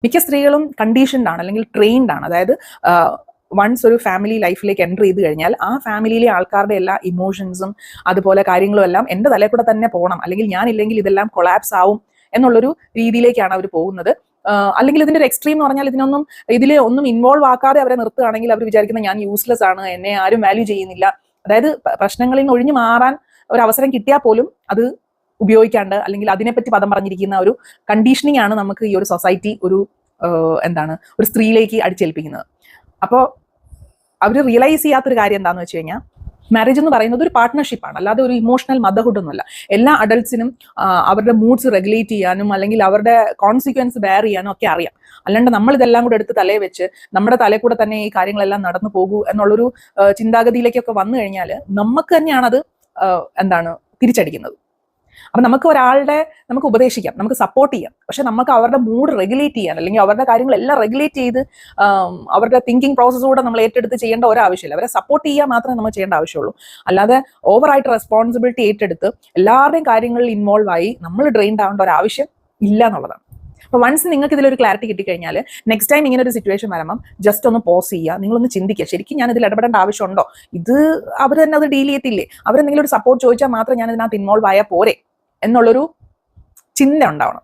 മിക്ക സ്ത്രീകളും കണ്ടീഷൻഡ് ആണ് അല്ലെങ്കിൽ ട്രെയിൻഡ് ആണ്. അതായത് വൺസ് ഒരു ഫാമിലി ലൈഫിലേക്ക് എൻ്റർ ചെയ്ത് കഴിഞ്ഞാൽ ആ ഫാമിലിയിലെ ആൾക്കാരുടെ എല്ലാ ഇമോഷൻസും അതുപോലെ കാര്യങ്ങളും എല്ലാം എൻ്റെ തലയിൽ കൂടെ തന്നെ പോകണം, അല്ലെങ്കിൽ ഞാനില്ലെങ്കിൽ ഇതെല്ലാം കൊളാപ്സ് ആവും എന്നുള്ളൊരു രീതിയിലേക്കാണ് അവർ പോകുന്നത്. അല്ലെങ്കിൽ ഇതിന്റെ ഒരു എക്സ്ട്രീം എന്ന് പറഞ്ഞാൽ ഇതിൽ ഒന്നും ഇൻവോൾവ് ആക്കാതെ അവരെ നിർത്തുകയാണെങ്കിൽ അവർ വിചാരിക്കുന്ന ഞാൻ യൂസ്ലെസ് ആണ്, എന്നെ ആരും വാല്യൂ ചെയ്യുന്നില്ല. അതായത് പ്രശ്നങ്ങളിൽ നിന്ന് ഒഴിഞ്ഞു മാറാൻ ഒരു അവസരം കിട്ടിയാൽ പോലും അത് ഉപയോഗിക്കാണ്ട് അല്ലെങ്കിൽ അതിനെപ്പറ്റി പദം പറഞ്ഞിരിക്കുന്ന ഒരു കണ്ടീഷനിങ് ആണ് നമുക്ക് ഈ ഒരു സൊസൈറ്റി ഒരു ഒരു സ്ത്രീയിലേക്ക് അടിച്ചേൽപ്പിക്കുന്നത്. അപ്പോൾ അവർ റിയലൈസ് ചെയ്യാത്തൊരു കാര്യം എന്താണെന്ന് വെച്ച് കഴിഞ്ഞാൽ, മാരേജ് എന്ന് പറയുന്നത് ഒരു പാർട്ട്ണർഷിപ്പാണ്, അല്ലാതെ ഒരു ഇമോഷണൽ മദർഹുഡ് ഒന്നുമല്ല. എല്ലാ അഡൾട്ട്സിനും അവരുടെ മൂഡ്സ് റെഗുലേറ്റ് ചെയ്യാനും അല്ലെങ്കിൽ അവരുടെ കോൺസിക്വൻസ് ബെയർ ചെയ്യാനും ഒക്കെ അറിയാം. അല്ലാണ്ട് നമ്മൾ ഇതെല്ലാം കൂടെ എടുത്ത് തലയിൽ വെച്ച് നമ്മുടെ തലയിൽ കൂടെ തന്നെ ഈ കാര്യങ്ങളെല്ലാം നടന്നു പോകൂ എന്നുള്ളൊരു ചിന്താഗതിയിലേക്കൊക്കെ വന്നു കഴിഞ്ഞാൽ നമുക്ക് തന്നെയാണത് തിരിച്ചടിക്കുന്നത്. അപ്പം നമുക്ക് ഉപദേശിക്കാം, നമുക്ക് സപ്പോർട്ട് ചെയ്യാം, പക്ഷെ നമുക്ക് അവരുടെ മൂഡ് റെഗുലേറ്റ് ചെയ്യാൻ അല്ലെങ്കിൽ അവരുടെ കാര്യങ്ങളെല്ലാം റെഗുലേറ്റ് ചെയ്ത് അവരുടെ തിങ്കിങ് പ്രോസസ്സൂടെ നമ്മൾ ഏറ്റെടുത്ത് ചെയ്യേണ്ട ഒരാവശ്യമില്ല. അവരെ സപ്പോർട്ട് ചെയ്യാൻ മാത്രമേ നമ്മൾ ചെയ്യേണ്ട ആവശ്യമുള്ളൂ. അല്ലാതെ ഓവറായിട്ട് റെസ്പോൺസിബിലിറ്റി ഏറ്റെടുത്ത് എല്ലാവരുടെയും കാര്യങ്ങളിൽ ഇൻവോൾവ് ആയി നമ്മൾ ഡ്രെയിൻഡ് ആവേണ്ട ഒരു ആവശ്യം ഇല്ല എന്നുള്ളതാണ്. അപ്പോൾ വൺസ് നിങ്ങൾക്ക് ഇതിലൊരു ക്ലാരിറ്റി കിട്ടിക്കഴിഞ്ഞാൽ നെക്സ്റ്റ് ടൈം ഇങ്ങനെ ഒരു സിറ്റുവേഷൻ വരുമ്പം ജസ്റ്റ് ഒന്ന് പോസ് ചെയ്യുക, നിങ്ങളൊന്ന് ചിന്തിക്കുക, ശരിക്കും ഞാൻ ഇതിൽ ഇടപെടേണ്ട ആവശ്യമുണ്ടോ, ഇത് അവർ തന്നെ അത് ഡീൽ ചെയ്യത്തില്ലേ, അവരെന്തെങ്കിലും ഒരു സപ്പോർട്ട് ചോദിച്ചാൽ മാത്രം ഞാൻ ഇതിനകത്ത് ഇൻവോൾവ് ആയാൽ പോരെ എന്നുള്ളൊരു ചിന്ത ഉണ്ടാവണം.